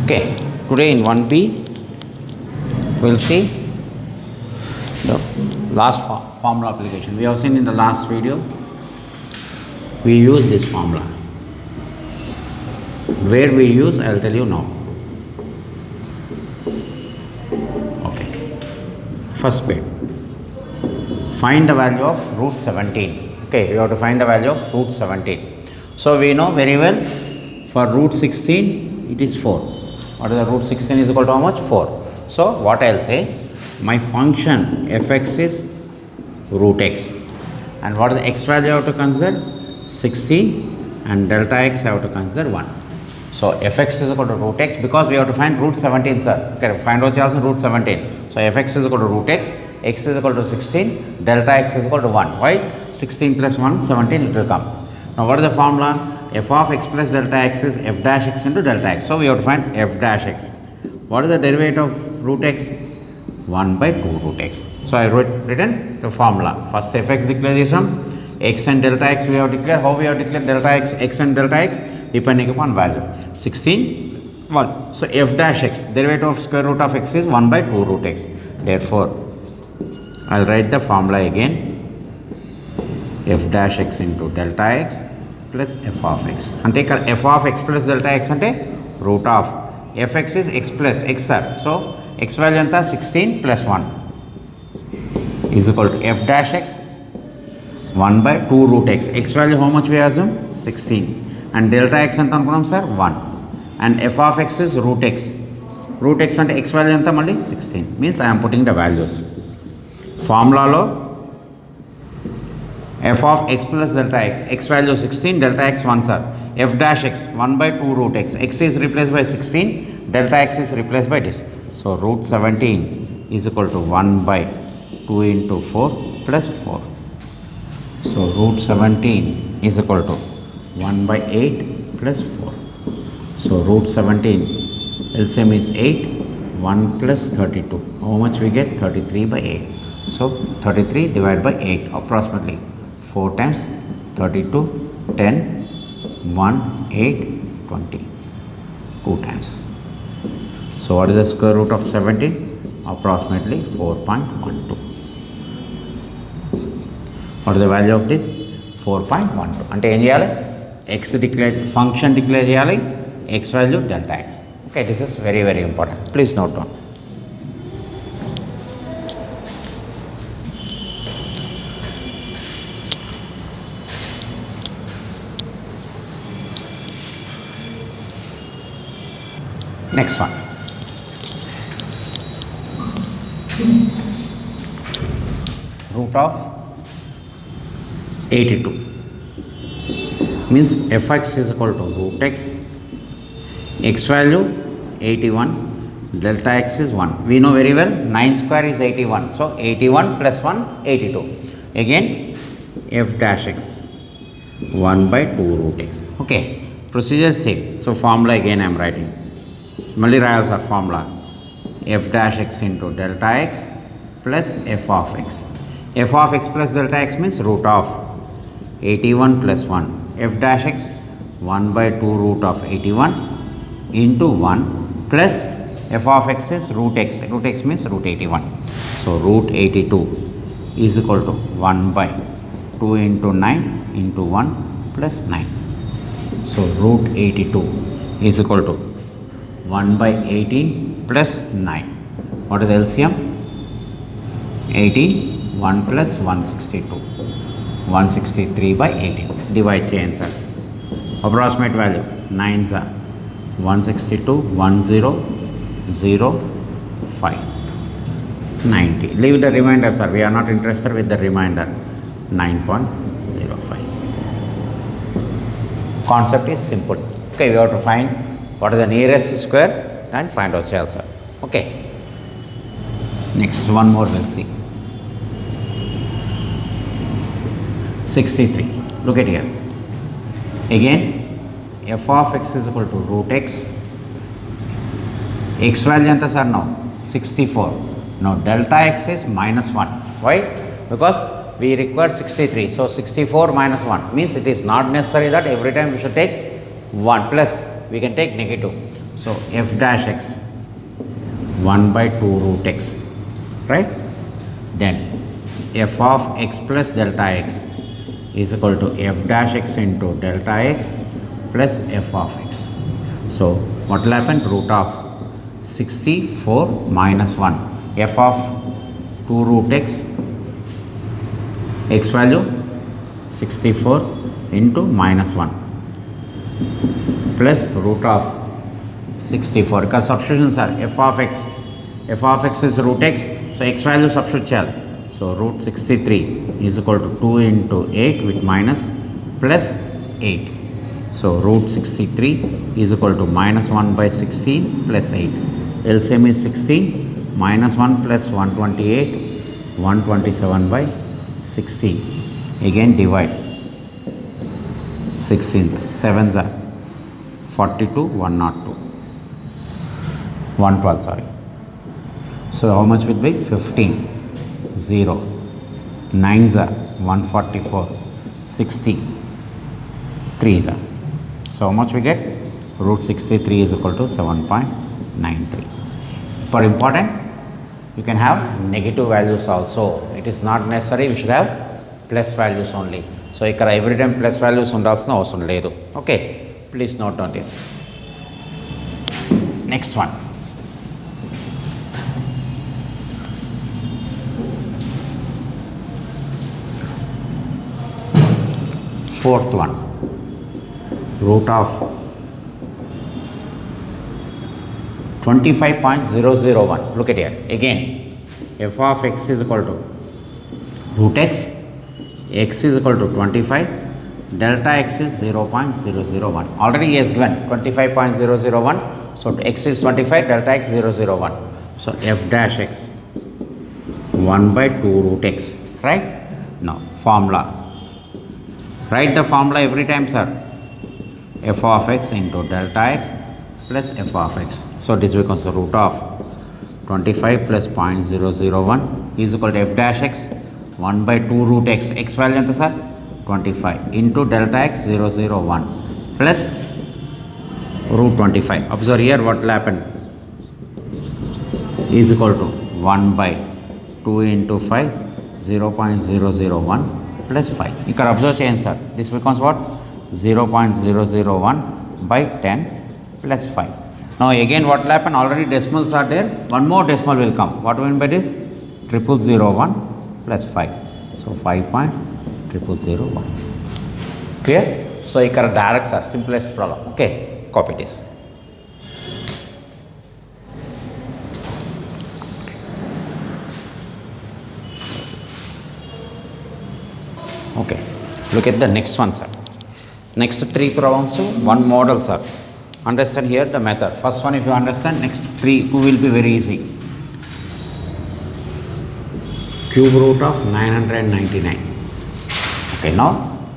Okay, today in 1B we'll see the last formula application. We have seen in the last video, we use this formula. Where we use, I'll tell you now. Okay, first bit, find the value of root 17. Okay, we have to find the value of root 17. So we know very well, for root 16 it is 4. What is the root 16 is equal to how much? 4. So what I'll say, my function fx is root x, and what is the x value I have to consider? 16, and delta x I have to consider 1. So fx is equal to root x, because we have to find root 17, sir. Okay, find out root 17. So fx is equal to root x is equal to 16, delta x is equal to 1. Why? 16 plus 1, 17 it will come. Now what is the formula? F of x plus delta x is f dash x into delta x. So we have to find f dash x. What is the derivative of root x? 1 by 2 root x. So I written the formula. First fx declaration, x and delta x we have declared. How we have declared delta x and delta x? Depending upon value. 16, 1. So f dash x, derivative of square root of x is 1 by 2 root x. Therefore, I'll write the formula again. F dash x into delta x plus f of x. And take f of x plus delta x ante root of fx is x plus x, sir. So x value anta 16 plus 1 is equal to f dash x 1 by 2 root x. X value how much we assume? 16. And delta x anta anukunnam, sir, 1. And f of x is root x. Root x ante x value anta malli 16. Means I am putting the values. Formula lo f of x plus delta x value 16, delta x 1, sir. F dash x 1 by 2 root x. X is replaced by 16, delta x is replaced by this. So root 17 is equal to 1 by 2 into 4 plus 4. So root 17 is equal to 1 by 8 plus 4. So root 17 LCM is 8, 1 plus 32. How much we get? 33 by 8. So 33 divided by 8 approximately. 4 times 32, 10, 1, 8, 20. 2 times. So what is the square root of 17? Approximately 4.12. What is the value of this? 4.12. Ante em cheyali? X declare, function declare cheyali, x value delta x. Okay, this is very, very important. Please note down. Next one. Root of 82 means fx is equal to root x value 81, delta x is 1. We know very well 9 square is 81. So 81 plus 1, 82. Again f dash x 1 by 2 root x. Okay, procedure same. So formula again I am writing. Malli rayals are formula f dash x into delta x plus f of x. F of x plus delta x means root of 81 plus 1. F dash x 1 by 2 root of 81 into 1 plus f of x is root x. Root x means root 81. So root 82 is equal to 1 by 2 into 9 into 1 plus 9. So root 82 is equal to 1 by 18 plus 9. What is LCM? 18, 1 plus 162. 163 by 18. Divide chain, sir. Approximate value 9, sir. 162, 10, 0, 5. 90. Leave the remainder, sir. We are not interested with the remainder. 9.05. Concept is simple. Okay, we have to find what is the nearest square and find out answer. Okay. Next, one more we'll see. 63. Look at here. Again, f of x is equal to root x. X value anta, sir, now 64. Now delta x is minus 1. Why? Because we require 63. So 64 minus 1 means it is not necessary that every time we should take 1 plus. We can take negative. So f dash x 1 by 2 root x, right? Then f of x plus delta x is equal to f dash x into delta x plus f of x. So what will happen? Root of 64 minus 1, f of 2 root x, x value 64 into minus 1 plus root of 64. Because substitutions are f of x is root x, so x value substitute cheyali. So root 63 is equal to 2 into 8 with minus plus 8. So root 63 is equal to minus 1 by 16 plus 8. LCM is 16, minus 1 plus 128, 127 by 16. Again divide 16, 7s are 42, 102, 112, sorry. So how much will be? 15, 0, 9s are 144, 60, 3s are. So how much we get? Root 63 is equal to 7.93. For important, you can have negative values also. It is not necessary we should have plus values only. So ikkada every time plus values undalsina avasaram ledu. Okay, please note on this. Next one. Fourth one, root of 25.001. Look at here. Again, f of x is equal to root x is equal to 25, delta x is 0.001. Already he has given 25.001. So x is 25, delta x 001. So f dash x 1 by 2 root x, right? Now formula. Write the formula every time, sir. F of x into delta x plus f of x. So this becomes the root of 25 plus 0.001 is equal to f dash x 1 by 2 root x. X value enta, sir? 25 into delta x 001 plus root 25. Observe here what will happen. Is equal to 1 by 2 into 5, 0.001 plus 5. Ikkada observe cheyandi, sir. This becomes what? 0.001 by 10 plus 5. Now again what will happen? Already decimals are there. One more decimal will come. What do we mean by this? 0001 plus 5. So 5.0001. Clear? So ikkada direct, sir. Simplest problem. Okay. Copy this. Okay. Look at the next one, sir. Next 3 problems, 1 model, sir. Understand here the method. First one if you understand, next 2 will be very easy. Cube root of 999. Okay, now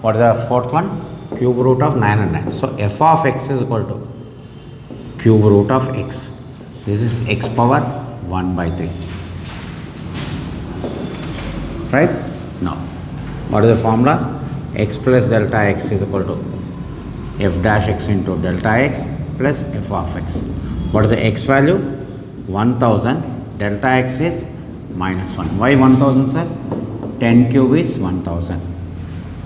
what is the fourth one? Cube root of 909. So f of x is equal to cube root of x. This is x power 1 by 3. Right? Now, what is the formula? X plus delta x is equal to f dash x into delta x plus f of x. What is the x value? 1000. Delta x is minus 1. Why 1000, sir? 10 cube is 1000.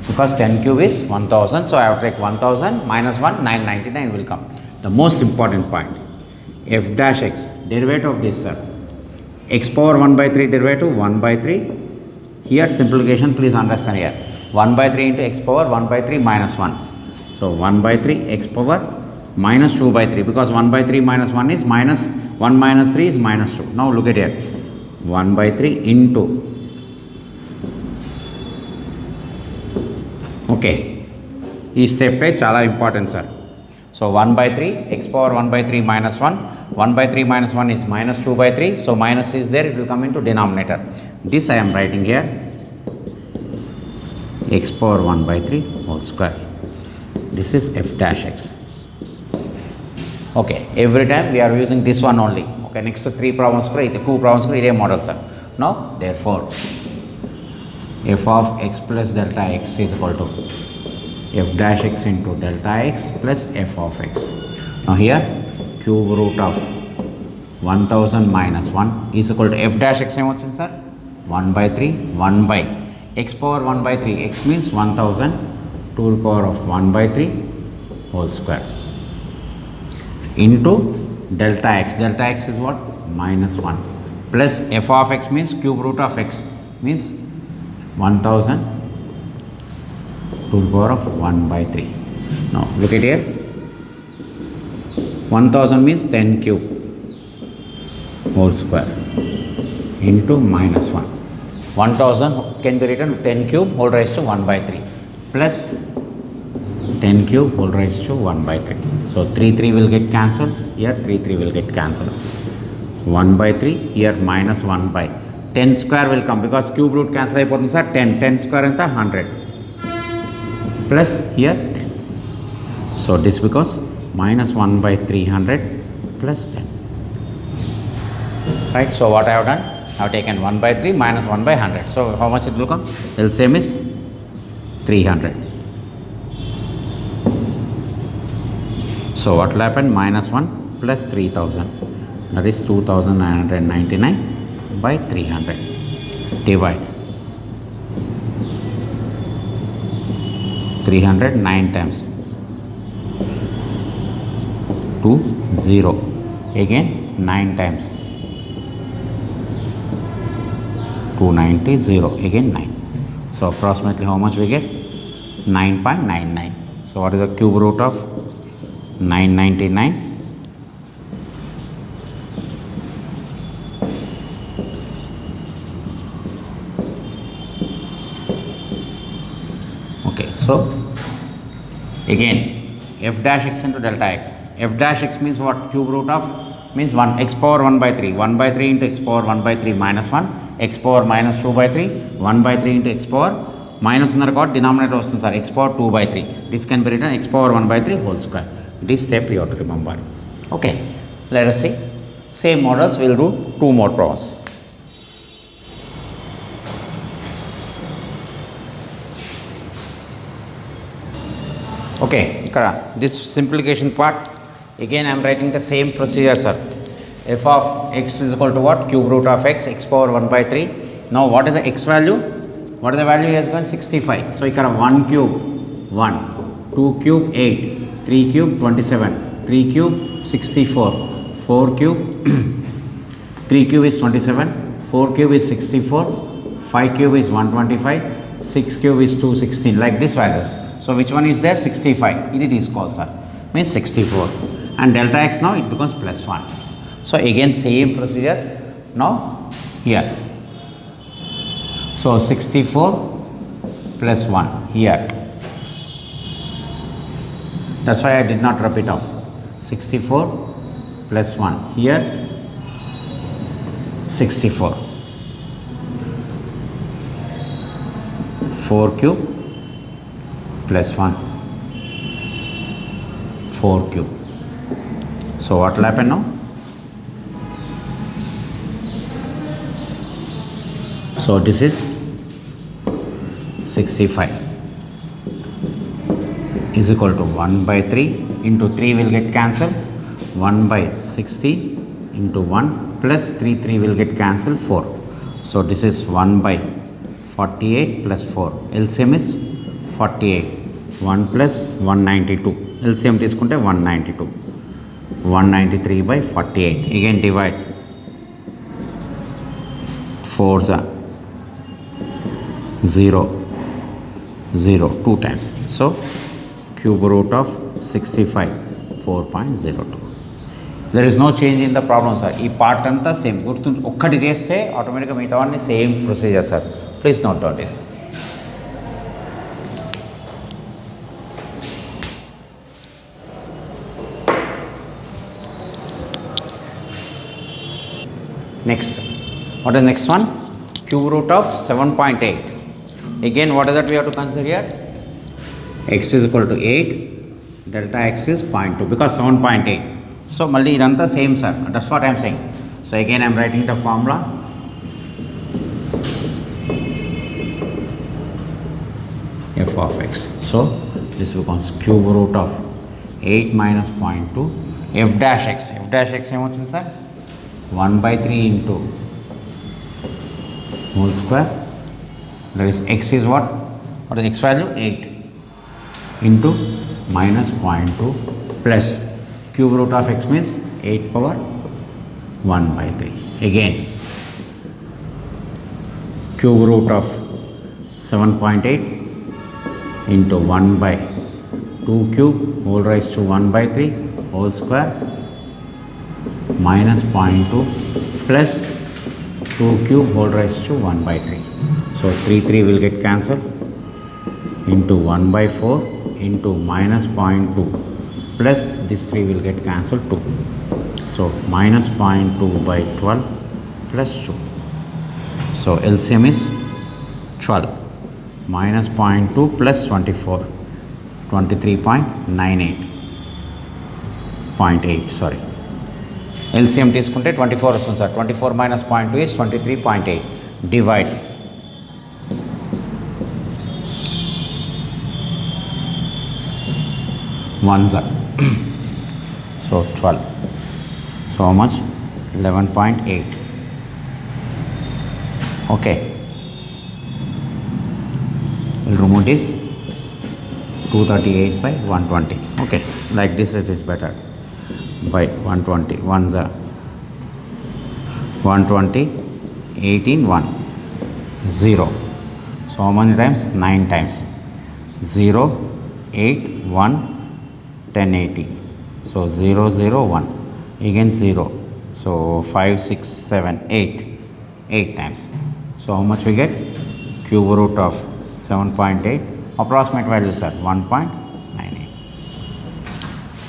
Because 10 cube is 1000. So I have to take 1000 minus 1, 999 will come. The most important point. F dash x, derivative of this, sir. X power 1 by 3 derivative 1 by 3. Here simplification, please understand here. 1 by 3 into x power 1 by 3 minus 1. So 1 by 3 x power minus 2 by 3, because 1 by 3 minus 1 is minus 1 minus 3 is minus 2. Now look at here. 1 by 3 into, okay, ఈ step చాలా important, sir. So 1 by 3 x power 1 by 3 minus 1, 1 by 3 minus 1 is minus 2 by 3. So minus is there, it will come into denominator. This I am writing here, x power 1 by 3 whole square. This is f dash x. Okay, every time we are using this one only. Okay, next 3 problems, 2 problems, idea model, sir. Now, therefore, f of x plus delta x is equal to f dash x into delta x plus f of x. Now here cube root of 1000 minus 1 is equal to f dash x ఏమొచ్చింది sir 1 by 3 1 by x power 1 by 3 x means 1000 to the power of 1 by 3 whole square into delta x is what minus 1 plus f of x means cube root of x means 1000 to the power of 1 by 3. Now look at here, 1000 means 10 cube whole square into minus 1. 1000 can be written 10 cube whole raised to 1 by 3 plus 10 cube whole raised to 1 by 3. So 3 will get cancelled, here 3 will get cancelled. 1 by 3, here minus 1 by 10 square will come because cube root cancel అయిపోతుంది sir 10 square ఎంత 100 plus here 10. So this becomes minus 1 by 300 plus 10. Right, so what I have done, I have taken 1 by 3 minus 1 by 100. So how much it will come? LCM is 300. So what will happen? Minus 1 plus 3000, that is 2999 by 300. Divide 300 9 times 2 0, again 9 times 290 0, again 9. So approximately how much we get? 9.99. So what is the cube root of 999? Okay, so again f dash x into delta x. F dash x means what? Cube root of means 1 x power 1 by 3, 1 by 3 into x power 1 by 3 minus 1, x power minus 2 by 3, 1 by 3 into x power minus ఉన్నది కాబట్టి denominator వస్తుంది sir x power 2 by 3. This can be written x power 1 by 3 whole square. This step you have to remember. Okay, let us see. Same models, we will do 2 more problems. Okay, this simplification part, again I am writing the same procedure sir. F of x is equal to what? Cube root of x, x power 1 by 3. Now what is the x value? What is the value he has given? 65. So here 1 cube 1, 2 cube 8, 3 cube 27, 3 cube 64, 4 cube 3 cube is 27, 4 cube is 64, 5 cube is 125, 6 cube is 216, like this values. So which one is there? 65. It is called sir, means 64, and delta x now it becomes plus 1. So again same procedure now here. So 64 plus 1 here. That's why I did not rub it off. 64 plus 1 here. 64. 4 cube plus 1, 4 cube. So what will happen now? So this is 65 is equal to 1 by 3 into 3 will get cancelled, 1 by 60 into 1 plus 3 will get cancelled, 4. So this is 1 by 48 plus 4. LCM is 48. 1 plus 192. LCM తీసుకుంటే 192. 193 by 48. Again divide. 4s are 0, 0, 2 times. So cube root of 65, 4.02. There is no change in the problem sir. ఈ part అంతా same, గుర్తు ఒక్కటి చేస్తే ఆటోమేటిక్గా మిగతావన్నీ same procedure sir. Please note down this. Next, what is the next one? Cube root of 7.8. Again, what is that we have to consider here? X is equal to 8, delta x is 0.2 because 7.8. So, malli idantha same sir. That's what I am saying. So, again I am writing the formula. F of x. So, this becomes cube root of 8 minus 0.2 f dash x ఏమవుతుంది sir 1/3 into whole square, that is x is what is x value 8 into minus 0.2 plus cube root of x means 8 power 1/3. Again cube root of 7.8 into 1/2 cube whole raised to 1/3 whole square minus 0.2 plus 2 cube whole raised to 1/3. So 3 will get cancelled into 1/4 into minus 0.2 plus this 3 will get cancelled 2. So minus 0.2 by 12 plus 2. So LCM is 12 minus 0.2 plus 24, 23.98. Sorry. LCM తీసుకుంటే 24 వస్తుంది sir. 24 minus 0.2 is 23.8. Divide. Ones are so 12. So how much? 11.8. Okay. We'll remove this 238 by 120. Okay, like this it is better. By 120, 1s are 120, 18, 1, 0. So how many times? 9 times. 0, 8, 1, 10, 80. So 0, 0, 1. Again 0. So 5, 6, 7, 8. 8 times. So how much we get? Cube root of 7.8. Approximate values are 1.98.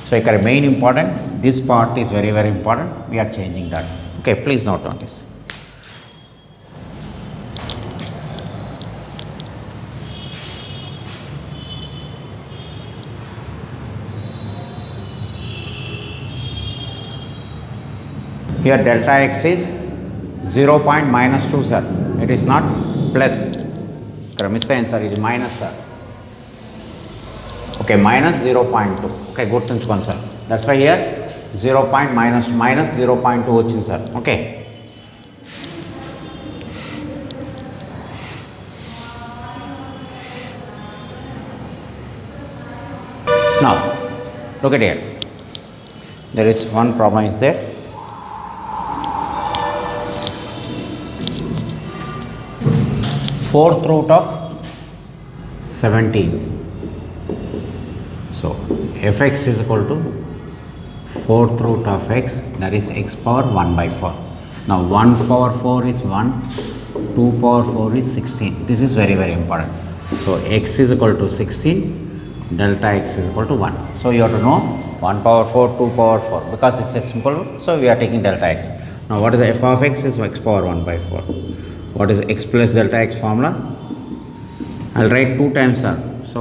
So ఇక్కడ main important, this part is very important. We are changing that. Okay, please note on this. Here delta x is 0 point minus 2 sir. It is not plus. ఇక్కడ miss అయింది sir, ఇది minus sir. Okay, minus 0.2. Okay, గుర్తుంచుకోండి sir. That's why here 0 point minus 0.2 వచ్చింది sir. Okay, now look at here. There is one problem is there. Fourth root of 17. So fx is equal to fourth root of x, that is x power 1/4. Now 1 power 4 is 1, 2 power 4 is 16. This is very important. So x is equal to 16, delta x is equal to 1. So you have to know 1 power 4, 2 power 4 because it's a simple, so we are taking delta x. Now what is the f of x is x power 1/4. What is x plus delta x formula? I'll write 2 times sir. So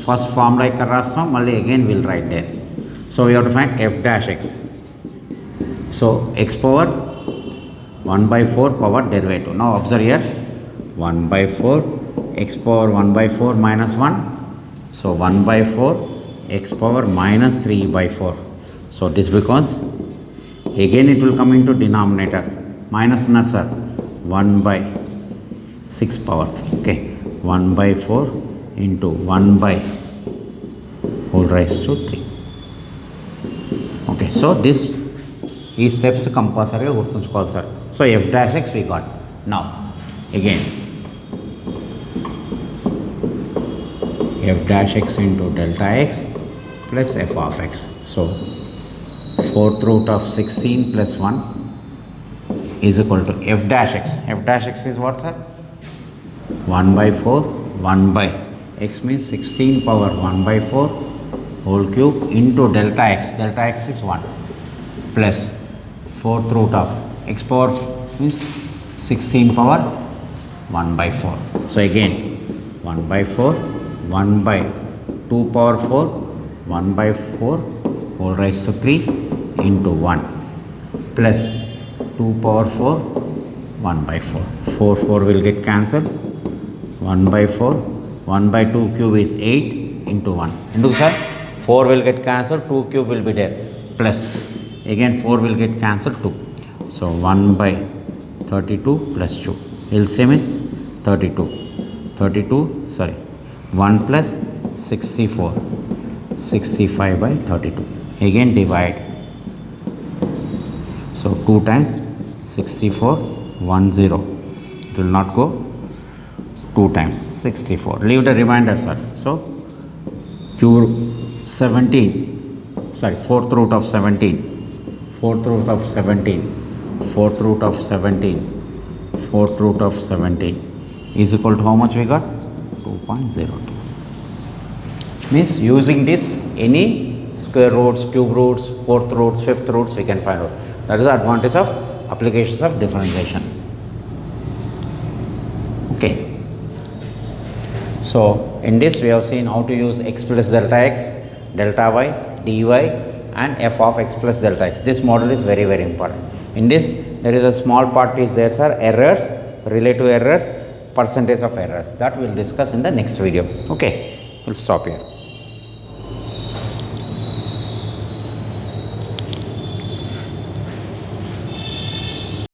first formula ikkada rastam, malli again we'll write there. So we have to find f dash x. So x power 1/4 power derivative. Now observe here, 1/4 x power 1/4 minus 1. So 1/4 x power minus 3/4. So this because again it will come into denominator minus na sir, 1/6 power. Okay, 1/4 into 1 whole raised to 3. Okay, so this is steps compulsory గుర్తుంచుకోవాలి sir. So f dash x we got. Now again f dash x into delta x plus f of x. So fourth root of 16 plus 1 is equal to f dash x. F dash x is what sir? 1/4, 1 by x means 16 power 1/4 whole cube into delta x. Delta x is 1 plus fourth root of x power means 16 power 1/4. So again 1/4, 1 by 2 power 4, 1/4 whole raised to 3 into 1 plus 2 power 4, 1/4. 4 will get cancelled. 1/4, 1/2 cube is 8 into 1. Enduku sir? 4 will get cancelled, 2 cube will be there. plus, again 4 will get cancelled 2. So 1 by 32 plus 2. LCM is 32. 1 plus 64. 65 by 32. Again divide. So 2 times 64, 1 0. It will not go 2 times 64. Leave the remainder, sir. So cube 17, sorry, fourth root of 17. Fourth root of 17. Fourth root of 17. Fourth root of 17 is equal to how much we got? 2.02. Means using this, any square roots, cube roots, fourth roots, fifth roots we can find out. That is the advantage of applications of differentiation. Okay. So in this we have seen how to use x plus delta x, delta y, dy and f of x plus delta x. This model is very important. In this there is a small part is there, sir, errors, relative errors, percentage of errors. That we will discuss in the next video. Okay, we'll stop here.